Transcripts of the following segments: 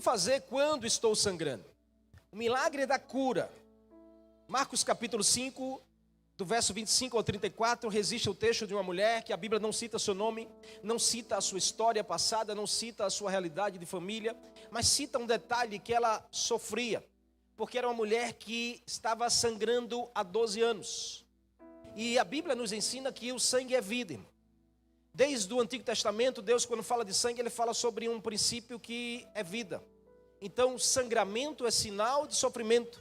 que fazer quando estou sangrando? O milagre da cura. Marcos capítulo 5, do verso 25 ao 34, resiste o texto de uma mulher que a Bíblia não cita seu nome, não cita a sua história passada, não cita a sua realidade de família, mas cita um detalhe que ela sofria, porque era uma mulher que estava sangrando há 12 anos. E a Bíblia nos ensina que o sangue é vida. Desde o Antigo Testamento, Deus, quando fala de sangue, Ele fala sobre um princípio que é vida. Então, sangramento é sinal de sofrimento.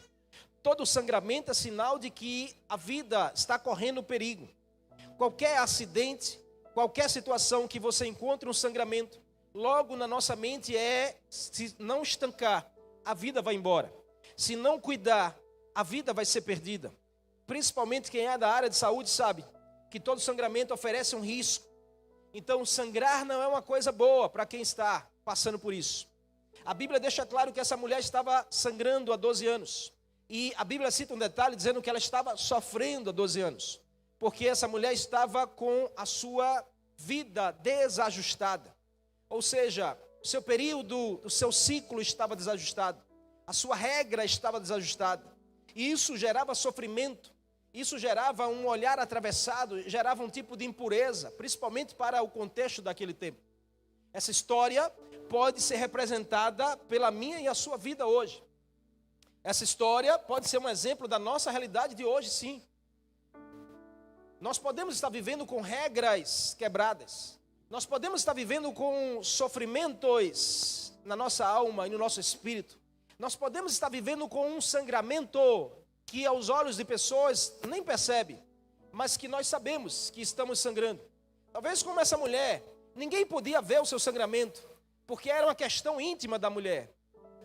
Todo sangramento é sinal de que a vida está correndo perigo. Qualquer acidente, qualquer situação que você encontre um sangramento, logo na nossa mente se não estancar, a vida vai embora. Se não cuidar, a vida vai ser perdida. Principalmente quem é da área de saúde sabe que todo sangramento oferece um risco. Então, sangrar não é uma coisa boa para quem está passando por isso. A Bíblia deixa claro que essa mulher estava sangrando há 12 anos. E a Bíblia cita um detalhe dizendo que ela estava sofrendo há 12 anos. Porque essa mulher estava com a sua vida desajustada. Ou seja, o seu período, o seu ciclo estava desajustado. A sua regra estava desajustada. E isso gerava sofrimento. Isso gerava um olhar atravessado, gerava um tipo de impureza, principalmente para o contexto daquele tempo. Essa história pode ser representada pela minha e a sua vida hoje. Essa história pode ser um exemplo da nossa realidade de hoje, sim. Nós podemos estar vivendo com regras quebradas. Nós podemos estar vivendo com sofrimentos na nossa alma e no nosso espírito. Nós podemos estar vivendo com um sangramento que aos olhos de pessoas nem percebe, mas que nós sabemos que estamos sangrando. Talvez como essa mulher, ninguém podia ver o seu sangramento, porque era uma questão íntima da mulher.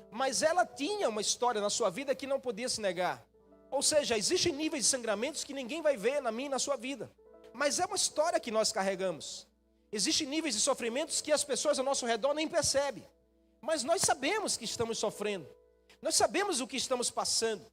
Mas ela tinha uma história na sua vida que não podia se negar. Ou seja, existem níveis de sangramentos que ninguém vai ver na minha e na sua vida. Mas é uma história que nós carregamos. Existem níveis de sofrimentos que as pessoas ao nosso redor nem percebem. Mas nós sabemos que estamos sofrendo. Nós sabemos o que estamos passando.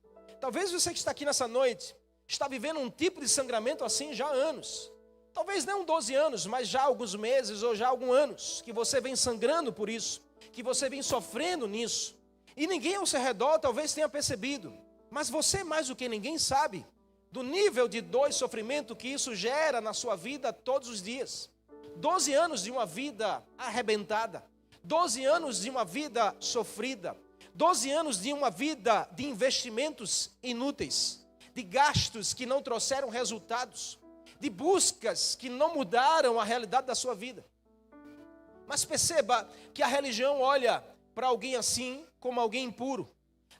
Talvez você que está aqui nessa noite está vivendo um tipo de sangramento assim já há anos. Talvez não 12 anos, mas já há alguns meses ou já há alguns anos que você vem sangrando por isso, que você vem sofrendo nisso. E ninguém ao seu redor talvez tenha percebido, mas você mais do que ninguém sabe do nível de dor e sofrimento que isso gera na sua vida todos os dias. 12 anos de uma vida arrebentada, 12 anos de uma vida sofrida, 12 anos de uma vida de investimentos inúteis, de gastos que não trouxeram resultados, de buscas que não mudaram a realidade da sua vida. Mas perceba que a religião olha para alguém assim como alguém impuro.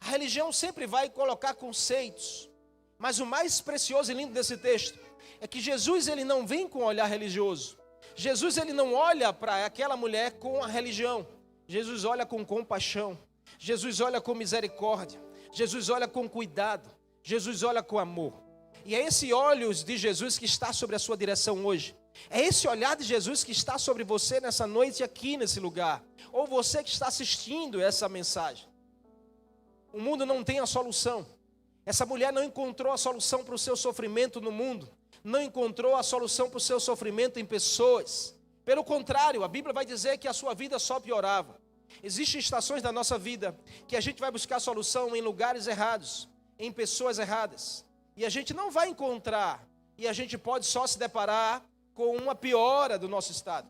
A religião sempre vai colocar conceitos, mas o mais precioso e lindo desse texto é que Jesus ele não vem com um olhar religioso. Jesus ele não olha para aquela mulher com a religião. Jesus olha com compaixão. Jesus olha com misericórdia, Jesus olha com cuidado, Jesus olha com amor. E é esse olhos de Jesus que está sobre a sua direção hoje. É esse olhar de Jesus que está sobre você nessa noite aqui nesse lugar. Ou você que está assistindo essa mensagem. O mundo não tem a solução. Essa mulher não encontrou a solução para o seu sofrimento no mundo. Não encontrou a solução para o seu sofrimento em pessoas. Pelo contrário, a Bíblia vai dizer que a sua vida só piorava. Existem estações da nossa vida que a gente vai buscar solução em lugares errados, em pessoas erradas. E a gente não vai encontrar, e a gente pode só se deparar com uma piora do nosso estado.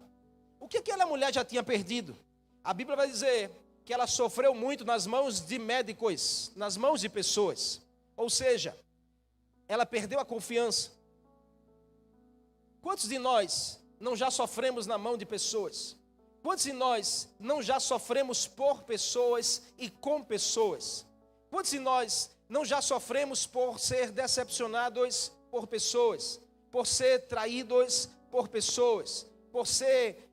O que aquela mulher já tinha perdido? A Bíblia vai dizer que ela sofreu muito nas mãos de médicos, nas mãos de pessoas. Ou seja, ela perdeu a confiança. Quantos de nós não já sofremos na mão de pessoas? Quantos de nós não já sofremos por pessoas e com pessoas? Quantos de nós não já sofremos por ser decepcionados por pessoas? Por ser traídos por pessoas? Por ser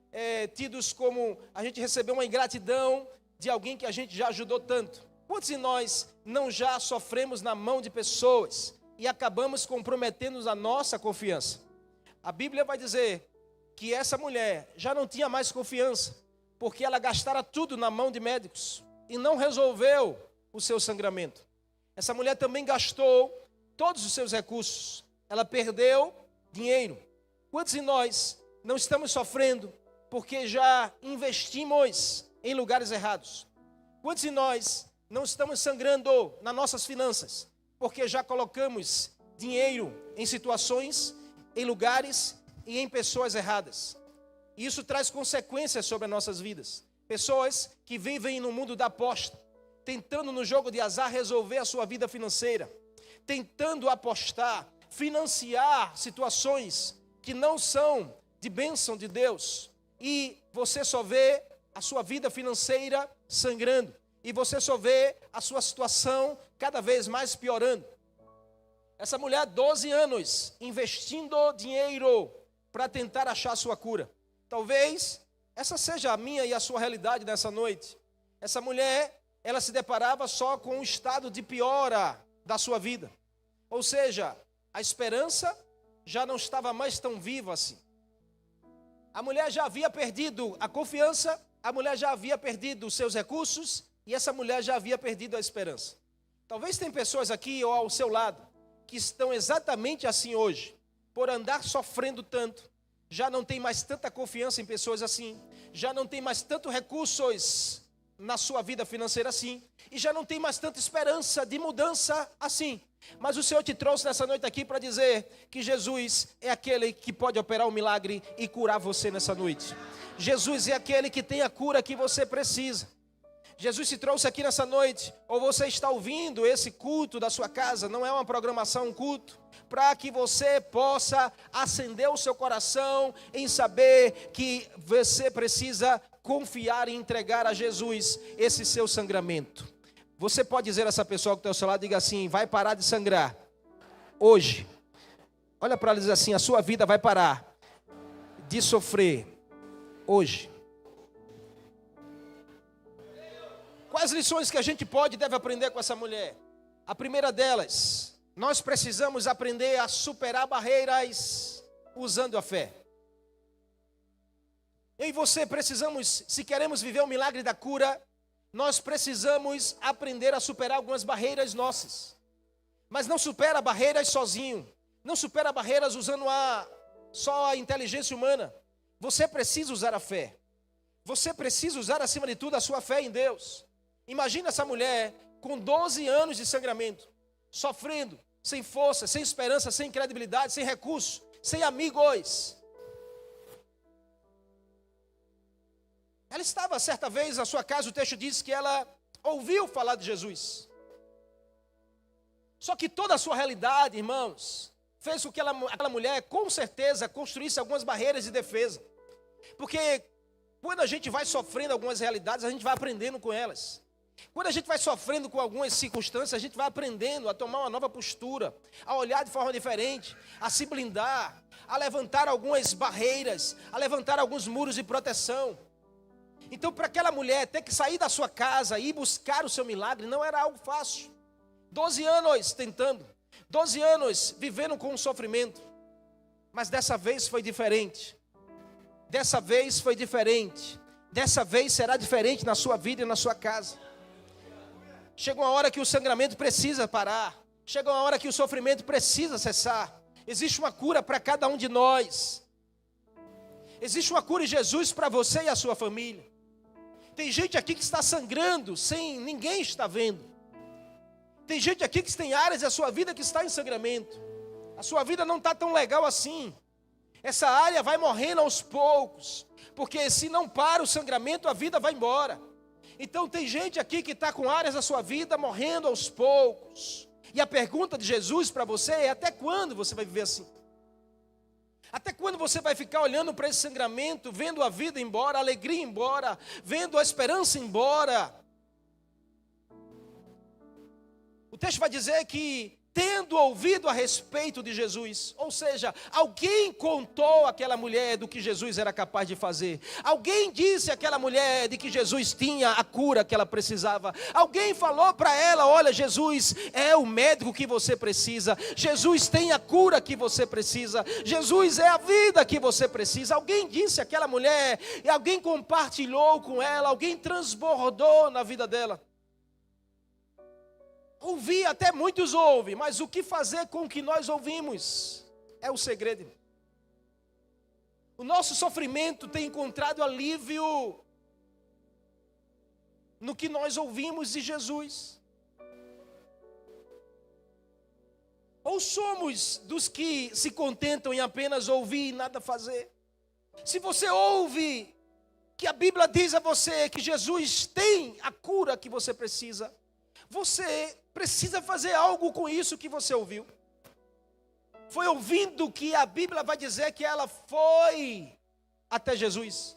tidos como a gente recebeu uma ingratidão de alguém que a gente já ajudou tanto? Quantos de nós não já sofremos na mão de pessoas e acabamos comprometendo a nossa confiança? A Bíblia vai dizer que essa mulher já não tinha mais confiança, porque ela gastara tudo na mão de médicos e não resolveu o seu sangramento. Essa mulher também gastou todos os seus recursos, ela perdeu dinheiro. Quantos de nós não estamos sofrendo porque já investimos em lugares errados? Quantos de nós não estamos sangrando nas nossas finanças? Porque já colocamos dinheiro em situações, em lugares e em pessoas erradas. E isso traz consequências sobre as nossas vidas. Pessoas que vivem no mundo da aposta, tentando no jogo de azar resolver a sua vida financeira, tentando apostar, financiar situações que não são de bênção de Deus. E você só vê a sua vida financeira sangrando. E você só vê a sua situação cada vez mais piorando. Essa mulher, 12 anos, investindo dinheiro para tentar achar a sua cura. Talvez essa seja a minha e a sua realidade nessa noite. Essa mulher, ela se deparava só com um estado de piora da sua vida. Ou seja, a esperança já não estava mais tão viva assim. A mulher já havia perdido a confiança, a mulher já havia perdido os seus recursos e essa mulher já havia perdido a esperança. Talvez tem pessoas aqui ou ao seu lado que estão exatamente assim hoje, por andar sofrendo tanto, já não tem mais tanta confiança em pessoas assim, já não tem mais tantos recursos na sua vida financeira assim, e já não tem mais tanta esperança de mudança assim. Mas o Senhor te trouxe nessa noite aqui para dizer que Jesus é aquele que pode operar um milagre e curar você nessa noite. Jesus é aquele que tem a cura que você precisa. Jesus se trouxe aqui nessa noite, ou você está ouvindo esse culto da sua casa, não é uma programação, um culto, para que você possa acender o seu coração em saber que você precisa confiar e entregar a Jesus esse seu sangramento. Você pode dizer a essa pessoa que está ao seu lado, diga assim, vai parar de sangrar hoje. Olha para ela e diz assim, a sua vida vai parar de sofrer hoje. Quais lições que a gente pode e deve aprender com essa mulher? A primeira delas, nós precisamos aprender a superar barreiras usando a fé. Eu e você precisamos, se queremos viver o milagre da cura, nós precisamos aprender a superar algumas barreiras nossas. Mas não supera barreiras sozinho. Não supera barreiras usando só a inteligência humana. Você precisa usar a fé. Você precisa usar acima de tudo a sua fé em Deus. Imagina essa mulher com 12 anos de sangramento, sofrendo, sem força, sem esperança, sem credibilidade, sem recursos, sem amigos. Ela estava certa vez na sua casa, o texto diz que ela ouviu falar de Jesus. Só que toda a sua realidade, irmãos, fez com que aquela mulher, com certeza, construísse algumas barreiras de defesa. Porque quando a gente vai sofrendo algumas realidades, a gente vai aprendendo com elas. Quando a gente vai sofrendo com algumas circunstâncias, a gente vai aprendendo a tomar uma nova postura, a olhar de forma diferente, a se blindar, a levantar algumas barreiras, a levantar alguns muros de proteção. Então, para aquela mulher ter que sair da sua casa e ir buscar o seu milagre, não era algo fácil. 12 anos tentando, 12 anos vivendo com o sofrimento. Mas dessa vez foi diferente. Dessa vez foi diferente. Dessa vez será diferente na sua vida e na sua casa. Chega uma hora que o sangramento precisa parar. Chega uma hora que o sofrimento precisa cessar. Existe uma cura para cada um de nós. Existe uma cura em Jesus para você e a sua família. Tem gente aqui que está sangrando sem ninguém estar vendo. Tem gente aqui que tem áreas da sua vida que está em sangramento. A sua vida não está tão legal assim. Essa área vai morrendo aos poucos. Porque se não para o sangramento, a vida vai embora. Então tem gente aqui que está com áreas da sua vida morrendo aos poucos. E a pergunta de Jesus para você é: até quando você vai viver assim? Até quando você vai ficar olhando para esse sangramento, vendo a vida embora, a alegria embora, vendo a esperança embora? O texto vai dizer que, tendo ouvido a respeito de Jesus, ou seja, alguém contou àquela mulher do que Jesus era capaz de fazer. Alguém disse àquela mulher de que Jesus tinha a cura que ela precisava. Alguém falou para ela: olha, Jesus é o médico que você precisa. Jesus tem a cura que você precisa. Jesus é a vida que você precisa. Alguém disse àquela mulher, e alguém compartilhou com ela, alguém transbordou na vida dela. Ouvir, até muitos ouvem, mas o que fazer com o que nós ouvimos é o segredo. O nosso sofrimento tem encontrado alívio no que nós ouvimos de Jesus? Ou somos dos que se contentam em apenas ouvir e nada fazer? Se você ouve que a Bíblia diz a você que Jesus tem a cura que você precisa fazer algo com isso que você ouviu. Foi ouvindo que a Bíblia vai dizer que ela foi até Jesus.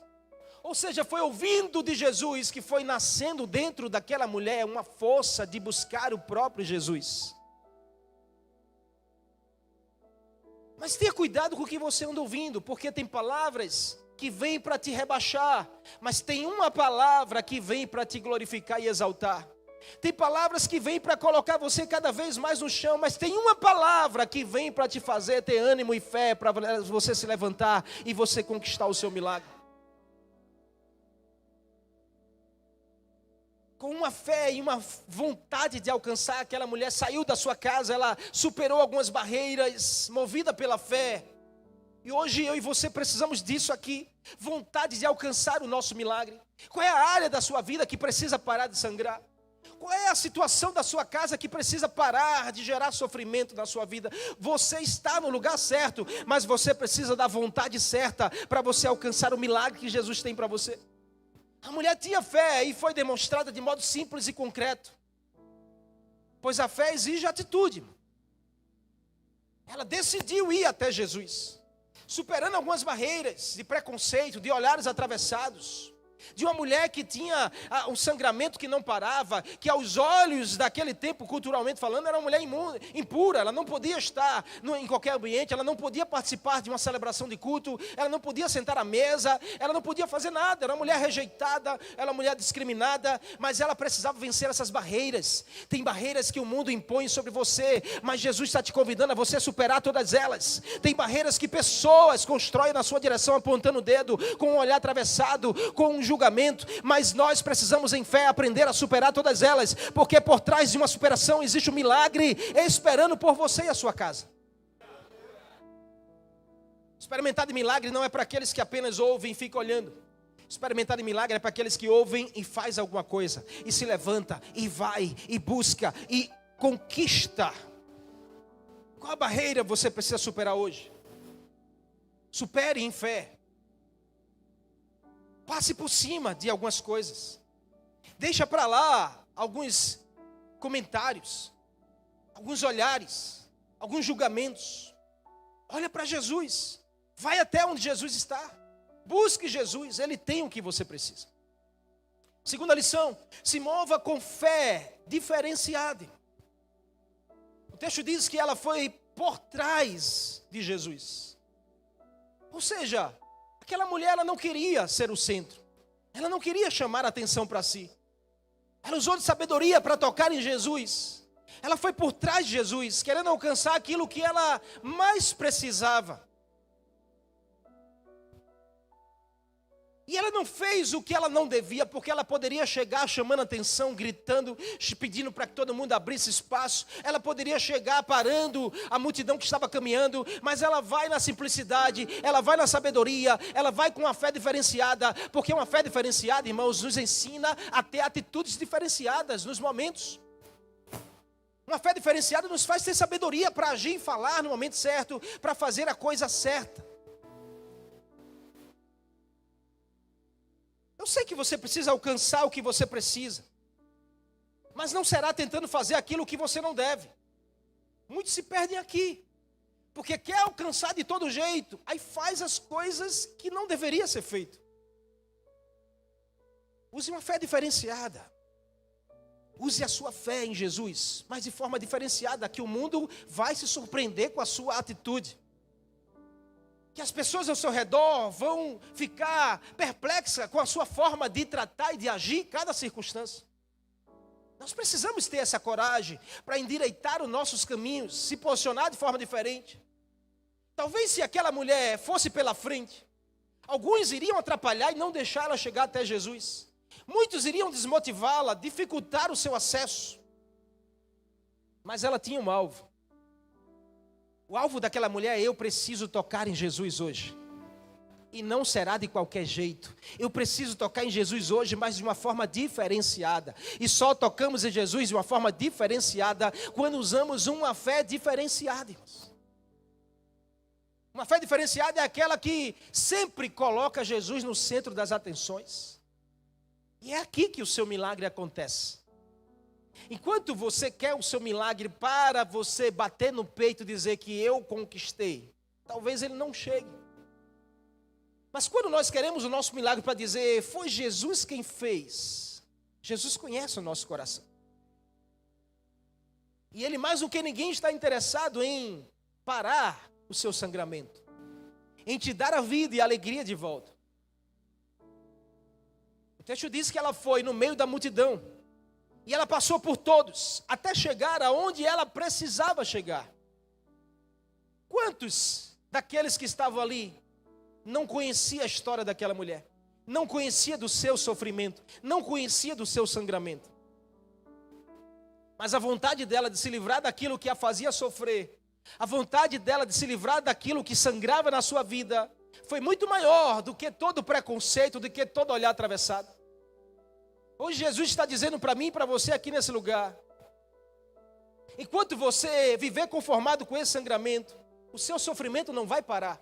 Ou seja, foi ouvindo de Jesus que foi nascendo dentro daquela mulher uma força de buscar o próprio Jesus. Mas tenha cuidado com o que você anda ouvindo, porque tem palavras que vêm para te rebaixar, mas tem uma palavra que vem para te glorificar e exaltar. Tem palavras que vêm para colocar você cada vez mais no chão, mas tem uma palavra que vem para te fazer ter ânimo e fé, para você se levantar e você conquistar o seu milagre. Com uma fé e uma vontade de alcançar, aquela mulher saiu da sua casa, ela superou algumas barreiras, movida pela fé. E hoje eu e você precisamos disso aqui, vontade de alcançar o nosso milagre. Qual é a área da sua vida que precisa parar de sangrar? Qual é a situação da sua casa que precisa parar de gerar sofrimento na sua vida? Você está no lugar certo, mas você precisa da vontade certa para você alcançar o milagre que Jesus tem para você. A mulher tinha fé e foi demonstrada de modo simples e concreto, pois a fé exige atitude. Ela decidiu ir até Jesus, superando algumas barreiras de preconceito, de olhares atravessados, de uma mulher que tinha um sangramento que não parava, que aos olhos daquele tempo, culturalmente falando, era uma mulher impura. Ela não podia estar em qualquer ambiente, ela não podia participar de uma celebração de culto, ela não podia sentar à mesa, ela não podia fazer nada. Era uma mulher rejeitada, era uma mulher discriminada, mas ela precisava vencer essas barreiras. Tem barreiras que o mundo impõe sobre você, mas Jesus está te convidando a você superar todas elas. Tem barreiras que pessoas constroem na sua direção, apontando o dedo, com um olhar atravessado, com um julgamento, mas nós precisamos em fé aprender a superar todas elas, porque por trás de uma superação existe um milagre esperando por você e a sua casa. Experimentar de milagre não é para aqueles que apenas ouvem e ficam olhando. Experimentar de milagre é para aqueles que ouvem e faz alguma coisa, e se levanta, e vai, e busca, e conquista. Qual a barreira você precisa superar hoje? Supere em fé. Passe por cima de algumas coisas. Deixa para lá alguns comentários, alguns olhares, alguns julgamentos. Olha para Jesus. Vai até onde Jesus está. Busque Jesus, Ele tem o que você precisa. Segunda lição, se mova com fé diferenciada. O texto diz que ela foi por trás de Jesus. Ou seja, aquela mulher, ela não queria ser o centro. Ela não queria chamar a atenção para si. Ela usou de sabedoria para tocar em Jesus. Ela foi por trás de Jesus, querendo alcançar aquilo que ela mais precisava. E ela não fez o que ela não devia, porque ela poderia chegar chamando atenção, gritando, pedindo para que todo mundo abrisse espaço. Ela poderia chegar parando a multidão que estava caminhando, mas ela vai na simplicidade, ela vai na sabedoria, ela vai com uma fé diferenciada, porque uma fé diferenciada, irmãos, nos ensina a ter atitudes diferenciadas nos momentos. Uma fé diferenciada nos faz ter sabedoria para agir e falar no momento certo, para fazer a coisa certa. Eu sei que você precisa alcançar o que você precisa, mas não será tentando fazer aquilo que você não deve. Muitos se perdem aqui, porque quer alcançar de todo jeito, aí faz as coisas que não deveria ser feito. Use uma fé diferenciada. Use a sua fé em Jesus, mas de forma diferenciada, que o mundo vai se surpreender com a sua atitude. Que as pessoas ao seu redor vão ficar perplexas com a sua forma de tratar e de agir em cada circunstância. Nós precisamos ter essa coragem para endireitar os nossos caminhos, se posicionar de forma diferente. Talvez se aquela mulher fosse pela frente, alguns iriam atrapalhar e não deixar ela chegar até Jesus. Muitos iriam desmotivá-la, dificultar o seu acesso. Mas ela tinha um alvo. O alvo daquela mulher é: eu preciso tocar em Jesus hoje. E não será de qualquer jeito. Eu preciso tocar em Jesus hoje, mas de uma forma diferenciada. E só tocamos em Jesus de uma forma diferenciada quando usamos uma fé diferenciada, irmãos. Uma fé diferenciada é aquela que sempre coloca Jesus no centro das atenções. E é aqui que o seu milagre acontece. Enquanto você quer o seu milagre para você bater no peito e dizer que eu conquistei, talvez ele não chegue. Mas quando nós queremos o nosso milagre para dizer, foi Jesus quem fez, Jesus conhece o nosso coração. E Ele mais do que ninguém está interessado em parar o seu sangramento, em te dar a vida e a alegria de volta. O texto diz que ela foi no meio da multidão, e ela passou por todos, até chegar aonde ela precisava chegar. Quantos daqueles que estavam ali não conhecia a história daquela mulher, não conhecia do seu sofrimento, não conhecia do seu sangramento? Mas a vontade dela de se livrar daquilo que a fazia sofrer, a vontade dela de se livrar daquilo que sangrava na sua vida, foi muito maior do que todo preconceito, do que todo olhar atravessado. Hoje Jesus está dizendo para mim e para você aqui nesse lugar, enquanto você viver conformado com esse sangramento, o seu sofrimento não vai parar.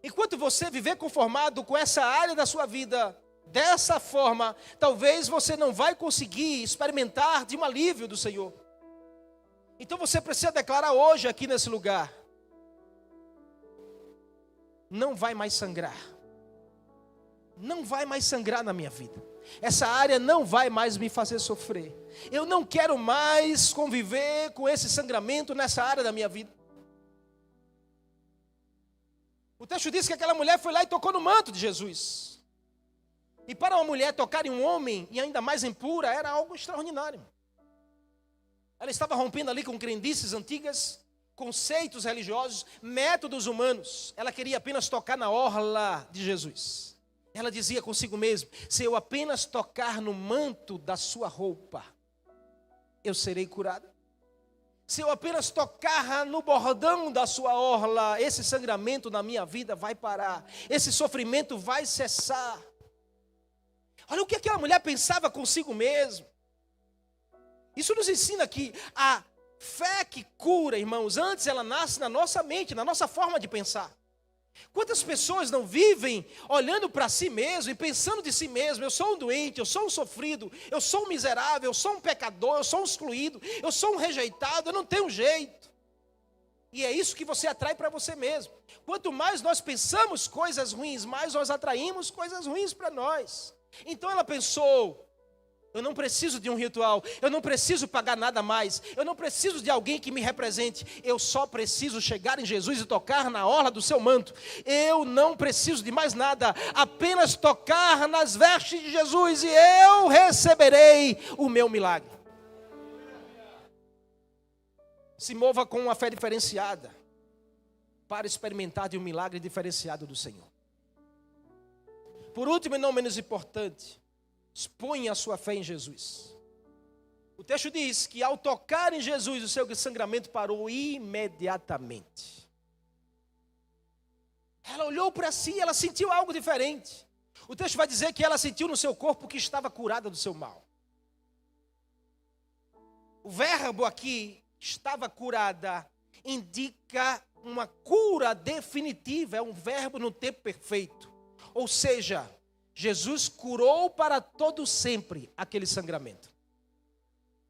Enquanto você viver conformado com essa área da sua vida, dessa forma, talvez você não vai conseguir experimentar de um alívio do Senhor. Então você precisa declarar hoje aqui nesse lugar, não vai mais sangrar. Não vai mais sangrar na minha vida. Essa área não vai mais me fazer sofrer. Eu não quero mais conviver com esse sangramento nessa área da minha vida. O texto diz que aquela mulher foi lá e tocou no manto de Jesus. E para uma mulher tocar em um homem, e ainda mais impura, era algo extraordinário. Ela estava rompendo ali com crendices antigas, conceitos religiosos, métodos humanos. Ela queria apenas tocar na orla de Jesus. Ela dizia consigo mesma, se eu apenas tocar no manto da sua roupa, eu serei curada. Se eu apenas tocar no bordão da sua orla, esse sangramento na minha vida vai parar. Esse sofrimento vai cessar. Olha o que aquela mulher pensava consigo mesma. Isso nos ensina que a fé que cura, irmãos, antes ela nasce na nossa mente, na nossa forma de pensar. Quantas pessoas não vivem olhando para si mesmo e pensando de si mesmo, eu sou um doente, eu sou um sofrido, eu sou um miserável, eu sou um pecador, eu sou um excluído, eu sou um rejeitado, eu não tenho jeito. E é isso que você atrai para você mesmo. Quanto mais nós pensamos coisas ruins, mais nós atraímos coisas ruins para nós. Então ela pensou, eu não preciso de um ritual, eu não preciso pagar nada mais, eu não preciso de alguém que me represente, eu só preciso chegar em Jesus e tocar na orla do seu manto. Eu não preciso de mais nada, apenas tocar nas vestes de Jesus e eu receberei o meu milagre. Se mova com uma fé diferenciada para experimentar de um milagre diferenciado do Senhor. Por último e não menos importante, exponha a sua fé em Jesus. O texto diz que ao tocar em Jesus, o seu sangramento parou imediatamente. Ela olhou para si, ela sentiu algo diferente. O texto vai dizer que ela sentiu no seu corpo que estava curada do seu mal. O verbo aqui, estava curada, indica uma cura definitiva, é um verbo no tempo perfeito. Ou seja, Jesus curou para todo sempre aquele sangramento.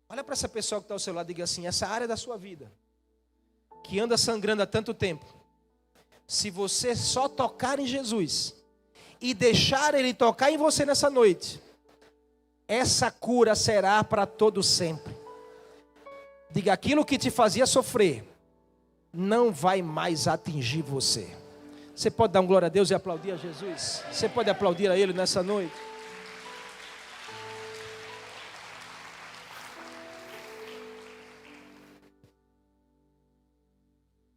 Olha para essa pessoa que está ao seu lado e diga assim, essa área da sua vida, que anda sangrando há tanto tempo, se você só tocar em Jesus e deixar Ele tocar em você nessa noite, essa cura será para todo sempre. Diga, aquilo que te fazia sofrer, não vai mais atingir você. Você pode dar um glória a Deus e aplaudir a Jesus? Você pode aplaudir a Ele nessa noite?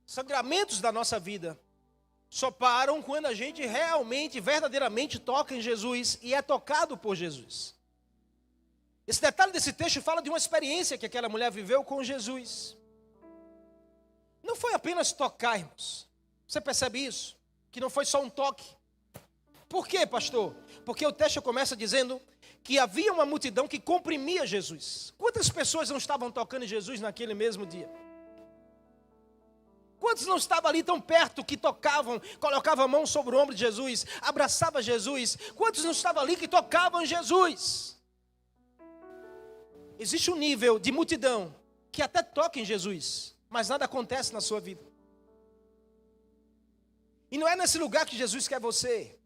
Sangramentos da nossa vida só param quando a gente realmente, verdadeiramente toca em Jesus e é tocado por Jesus. Esse detalhe desse texto fala de uma experiência que aquela mulher viveu com Jesus. Não foi apenas tocar, irmãos. Você percebe isso? que não foi só um toque. Por quê, pastor? Porque o texto começa dizendo que havia uma multidão que comprimia Jesus. Quantas pessoas não estavam tocando em Jesus naquele mesmo dia? Quantos não estavam ali tão perto que tocavam, colocavam a mão sobre o ombro de Jesus, abraçavam Jesus? Quantos não estavam ali que tocavam em Jesus? Existe um nível de multidão que até toca em Jesus, mas nada acontece na sua vida. E não é nesse lugar que Jesus quer você.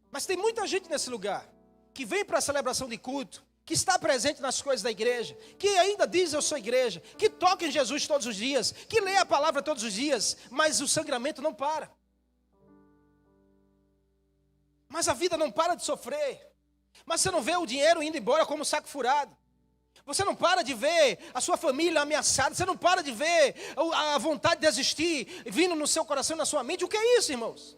Mas tem muita gente nesse lugar que vem para a celebração de culto, que está presente nas coisas da igreja, que ainda diz eu sou igreja, que toca em Jesus todos os dias, que lê a palavra todos os dias, mas o sangramento não para. Mas a vida não para de sofrer. Mas você não vê o dinheiro indo embora como um saco furado. Você não para de ver a sua família ameaçada. Você não para de ver a vontade de desistir vindo no seu coração e na sua mente. O que é isso, irmãos?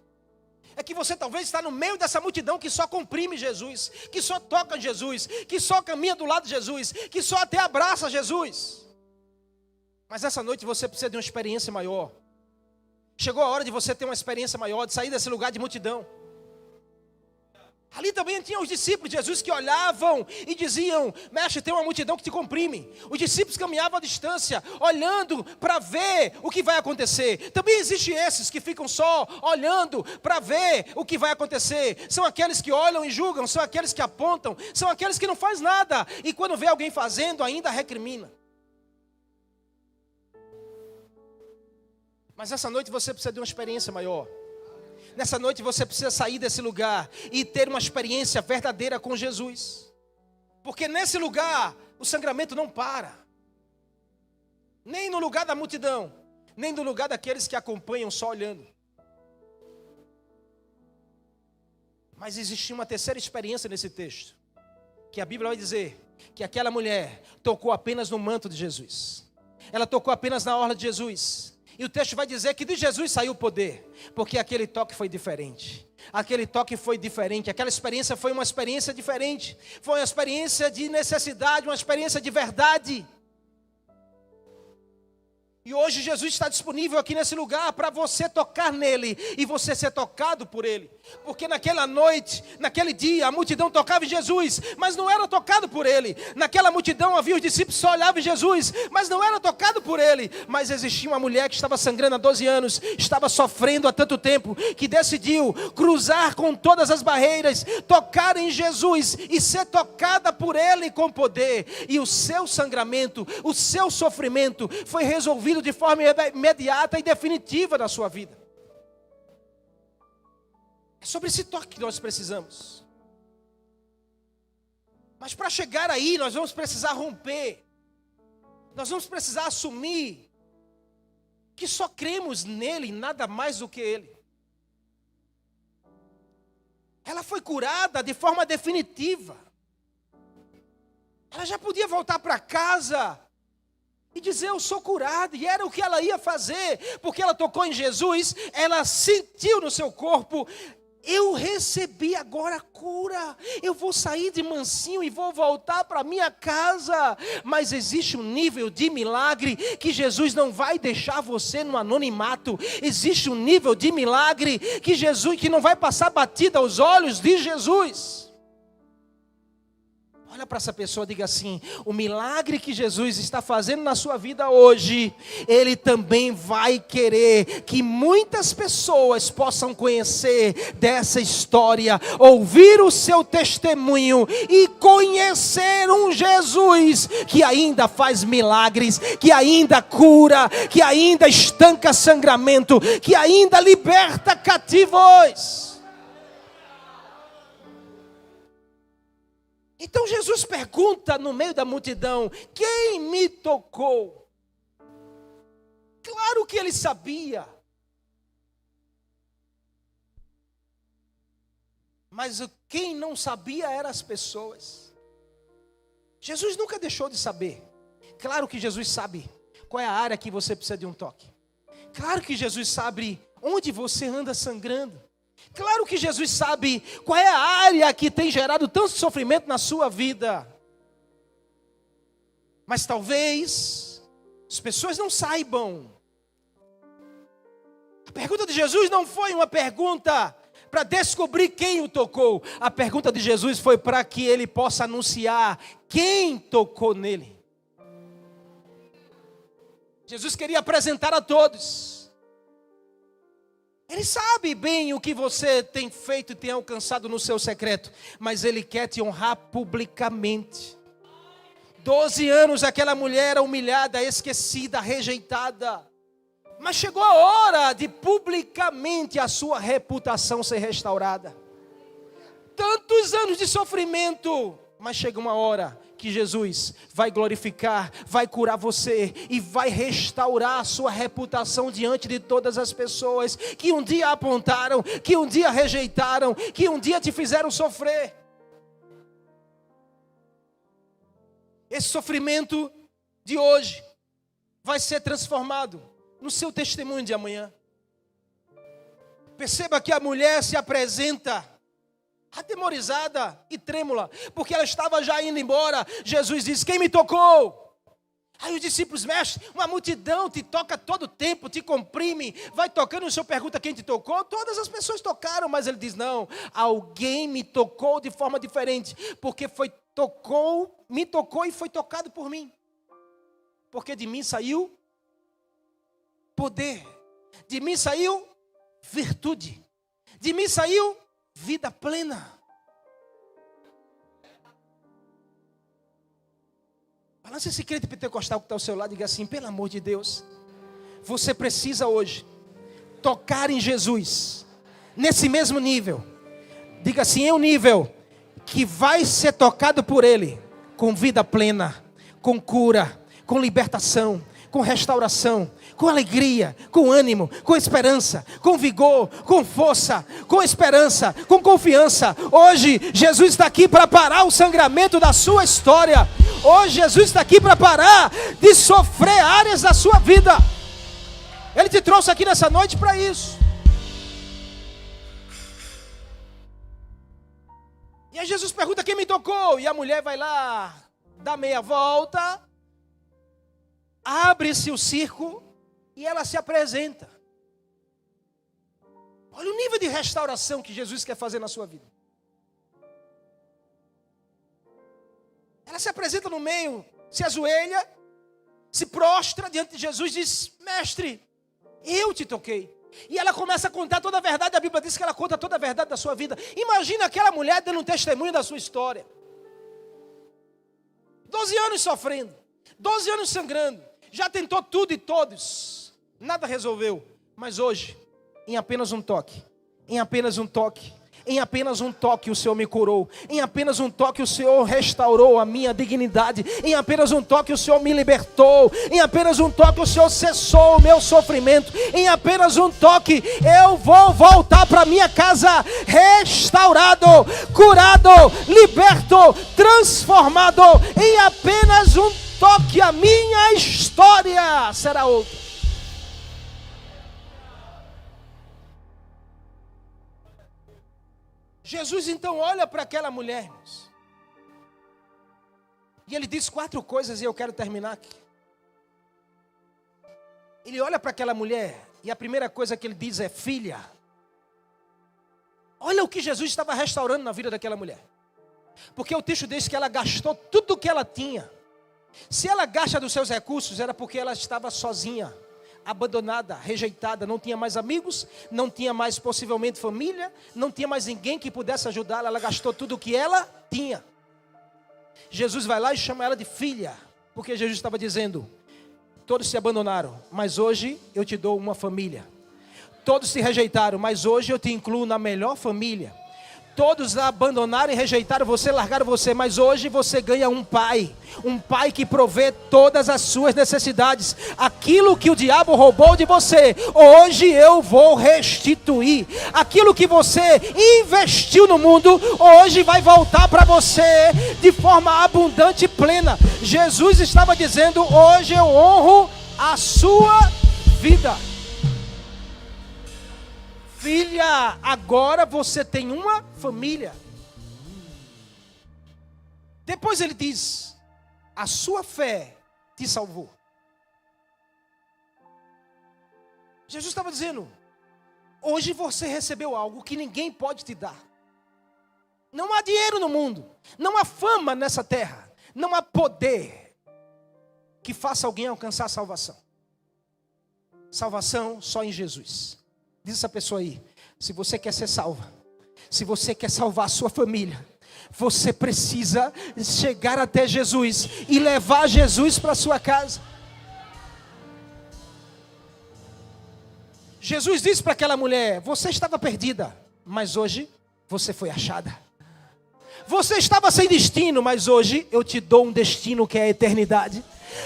É que você talvez está no meio dessa multidão que só comprime Jesus, que só toca em Jesus, que só caminha do lado de Jesus, que só até abraça Jesus. Mas essa noite você precisa de uma experiência maior. Chegou a hora de você ter uma experiência maior, de sair desse lugar de multidão. Ali também tinha os discípulos de Jesus que olhavam e diziam: mestre, tem uma multidão que te comprime. Os discípulos caminhavam à distância, olhando para ver o que vai acontecer. Também existem esses que ficam só olhando para ver o que vai acontecer. São aqueles que olham e julgam, são aqueles que apontam, são aqueles que não fazem nada. E quando vê alguém fazendo, ainda recrimina. Mas essa noite você precisa de uma experiência maior. Nessa noite você precisa sair desse lugar e ter uma experiência verdadeira com Jesus. Porque nesse lugar o sangramento não para. Nem no lugar da multidão, nem no lugar daqueles que acompanham só olhando. Mas existe uma terceira experiência nesse texto, que a Bíblia vai dizer que aquela mulher tocou apenas no manto de Jesus. Ela tocou apenas na orla de Jesus. E o texto vai dizer que de Jesus saiu o poder, porque aquele toque foi diferente. Aquele toque foi diferente, aquela experiência foi uma experiência diferente. Foi uma experiência de necessidade, uma experiência de verdade. E hoje Jesus está disponível aqui nesse lugar para você tocar nele e você ser tocado por ele. Porque naquela noite, naquele dia, a multidão tocava em Jesus, mas não era tocado por ele. Naquela multidão havia os discípulos que só olhavam em Jesus, mas não era tocado por ele. Mas existia uma mulher que estava sangrando há 12 anos, estava sofrendo há tanto tempo, que decidiu cruzar com todas as barreiras, tocar em Jesus e ser tocada por ele com poder. E o seu sangramento, o seu sofrimento foi resolvido de forma imediata e definitiva na sua vida. É sobre esse toque que nós precisamos. Mas para chegar aí, nós vamos precisar romper. Nós vamos precisar assumir que só cremos nele e nada mais do que ele. Ela foi curada de forma definitiva. Ela já podia voltar para casa e dizer: eu sou curada. E era o que ela ia fazer, porque ela tocou em Jesus. Ela sentiu no seu corpo: eu recebi agora a cura, eu vou sair de mansinho e vou voltar para minha casa. Mas existe um nível de milagre que Jesus não vai deixar você no anonimato. Existe um nível de milagre que Jesus, que não vai passar batida aos olhos de Jesus. Olha para essa pessoa e diga assim: o milagre que Jesus está fazendo na sua vida hoje, Ele também vai querer que muitas pessoas possam conhecer dessa história, ouvir o seu testemunho e conhecer um Jesus que ainda faz milagres, que ainda cura, que ainda estanca sangramento, que ainda liberta cativos. Então Jesus pergunta no meio da multidão: quem me tocou? Claro que ele sabia. Mas quem não sabia eram as pessoas. Jesus nunca deixou de saber. Claro que Jesus sabe qual é a área que você precisa de um toque. Claro que Jesus sabe onde você anda sangrando. Claro que Jesus sabe qual é a área que tem gerado tanto sofrimento na sua vida. Mas talvez as pessoas não saibam. A pergunta de Jesus não foi uma pergunta para descobrir quem o tocou. A pergunta de Jesus foi para que ele possa anunciar quem tocou nele. Jesus queria apresentar a todos. Ele sabe bem o que você tem feito e tem alcançado no seu secreto, mas ele quer te honrar publicamente. 12 anos aquela mulher era humilhada, esquecida, rejeitada. Mas chegou a hora de publicamente a sua reputação ser restaurada. Tantos anos de sofrimento, mas chega uma hora que Jesus vai glorificar, vai curar você e vai restaurar a sua reputação diante de todas as pessoas que um dia apontaram, que um dia rejeitaram, que um dia te fizeram sofrer. Esse sofrimento de hoje vai ser transformado no seu testemunho de amanhã. Perceba que a mulher se apresenta atemorizada e trêmula, porque ela estava já indo embora. Jesus diz: quem me tocou? Aí os discípulos: mestre, uma multidão te toca todo tempo, te comprime, vai tocando, o senhor pergunta quem te tocou? Todas as pessoas tocaram, mas ele diz: não, alguém me tocou de forma diferente, porque me tocou e foi tocado por mim, porque de mim saiu poder, de mim saiu virtude, de mim saiu vida plena. Balança esse crente pentecostal que está ao seu lado e diga assim: pelo amor de Deus, você precisa hoje tocar em Jesus, nesse mesmo nível. Diga assim: é um nível que vai ser tocado por Ele, com vida plena, com cura, com libertação, com restauração, com alegria, com ânimo, com esperança, com vigor, com força, com esperança, com confiança. Hoje Jesus está aqui para parar o sangramento da sua história. Hoje Jesus está aqui para parar de sofrer áreas da sua vida. Ele te trouxe aqui nessa noite para isso. E aí Jesus pergunta: quem me tocou? E a mulher vai lá, dá meia volta, abre-se o circo e ela se apresenta. Olha o nível de restauração que Jesus quer fazer na sua vida. Ela se apresenta no meio, se ajoelha, se prostra diante de Jesus e diz: mestre, eu te toquei. E ela começa a contar toda a verdade. A Bíblia diz que ela conta toda a verdade da sua vida. Imagina aquela mulher dando um testemunho da sua história. 12 anos sofrendo, 12 anos sangrando, já tentou tudo e todos, nada resolveu. Mas hoje, em apenas um toque, em apenas um toque o Senhor me curou. Em apenas um toque o Senhor restaurou a minha dignidade. Em apenas um toque o Senhor me libertou. Em apenas um toque o Senhor cessou o meu sofrimento. Em apenas um toque eu vou voltar para minha casa restaurado, curado, liberto, transformado. Em apenas um toque a minha história será outra. Jesus então olha para aquela mulher, irmãos, e ele diz 4 coisas, e eu quero terminar aqui. Ele olha para aquela mulher e a primeira coisa que ele diz é: filha. Olha o que Jesus estava restaurando na vida daquela mulher, porque o texto diz que ela gastou tudo o que ela tinha. Se ela gasta dos seus recursos, era porque ela estava sozinha, abandonada, rejeitada, não tinha mais amigos, não tinha mais possivelmente família, não tinha mais ninguém que pudesse ajudá-la. Ela gastou tudo o que ela tinha. Jesus vai lá e chama ela de filha, porque Jesus estava dizendo: todos se abandonaram, mas hoje eu te dou uma família. Todos se rejeitaram, mas hoje eu te incluo na melhor família. Todos abandonaram e rejeitaram você, largaram você, mas hoje você ganha um pai que provê todas as suas necessidades. Aquilo que o diabo roubou de você, hoje eu vou restituir. Aquilo que você investiu no mundo, hoje vai voltar para você de forma abundante e plena. Jesus estava dizendo: hoje eu honro a sua vida. Filha, agora você tem uma família. Depois ele diz: a sua fé te salvou. Jesus estava dizendo: Hoje você recebeu algo que ninguém pode te dar. Não há dinheiro no mundo, não há fama nessa terra, não há poder que faça alguém alcançar a salvação. Salvação só em Jesus. Diz essa pessoa aí, se você quer ser salva, se você quer salvar a sua família, você precisa chegar até Jesus e levar Jesus para a sua casa. Jesus disse para aquela mulher, você estava perdida, mas hoje você foi achada. Você estava sem destino, mas hoje eu te dou um destino que é a eternidade.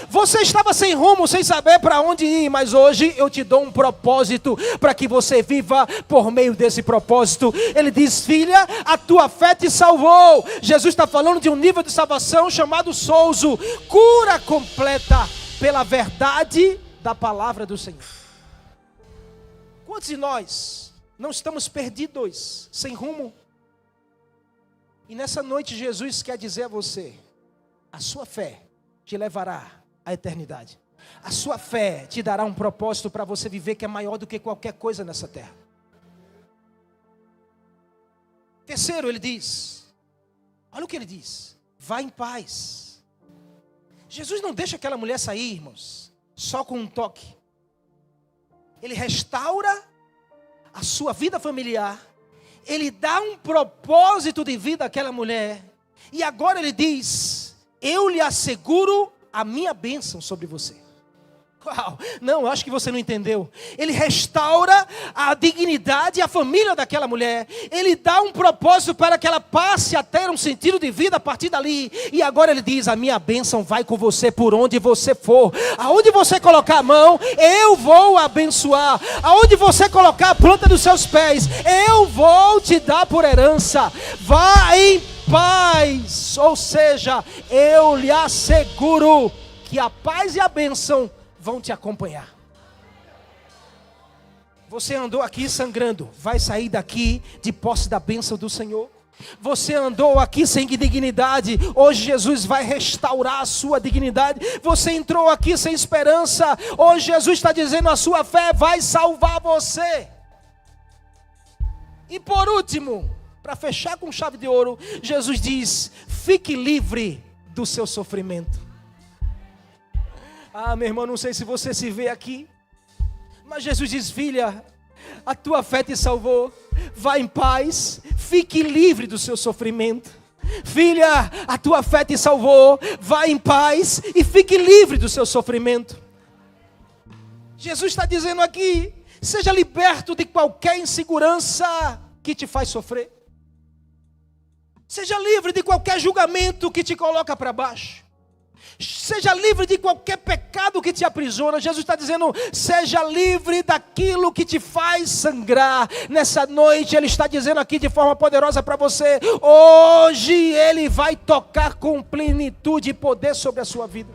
Você estava sem rumo, sem saber para onde ir, mas hoje eu te dou um propósito para que você viva por meio desse propósito. Ele diz, filha, a tua fé te salvou. Jesus está falando de um nível de salvação chamado souzo, cura completa pela verdade da palavra do Senhor. Quantos de nós não estamos perdidos, sem rumo? E nessa noite Jesus quer dizer a você, a sua fé te levará à eternidade. A sua fé te dará um propósito para você viver que é maior do que qualquer coisa nessa terra. Terceiro, ele diz, olha o que ele diz, vá em paz. Jesus não deixa aquela mulher sair, irmãos, só com um toque. Ele restaura a sua vida familiar. Ele dá um propósito de vida àquela mulher. E agora ele diz, eu lhe asseguro a minha bênção sobre você. Uau, não, eu acho que você não entendeu. Ele restaura a dignidade e a família daquela mulher. Ele dá um propósito para que ela passe a ter um sentido de vida a partir dali. E agora ele diz, a minha bênção vai com você por onde você for. Aonde você colocar a mão, eu vou abençoar. Aonde você colocar a planta dos seus pés, eu vou te dar por herança. Vá em paz. Ou seja, eu lhe asseguro que a paz e a bênção vão te acompanhar. Você andou aqui sangrando, vai sair daqui de posse da bênção do Senhor. Você andou aqui sem dignidade, hoje Jesus vai restaurar a sua dignidade. Você entrou aqui sem esperança, hoje Jesus está dizendo, a sua fé vai salvar você. E por último, para fechar com chave de ouro, Jesus diz, fique livre do seu sofrimento. Ah, meu irmão, não sei se você se vê aqui, mas Jesus diz, filha, a tua fé te salvou, vá em paz, fique livre do seu sofrimento. Filha, a tua fé te salvou, vá em paz e fique livre do seu sofrimento. Jesus está dizendo aqui, seja liberto de qualquer insegurança que te faz sofrer. Seja livre de qualquer julgamento que te coloca para baixo. Seja livre de qualquer pecado que te aprisiona. Jesus está dizendo, seja livre daquilo que te faz sangrar. Nessa noite Ele está dizendo aqui de forma poderosa para você, hoje Ele vai tocar com plenitude e poder sobre a sua vida.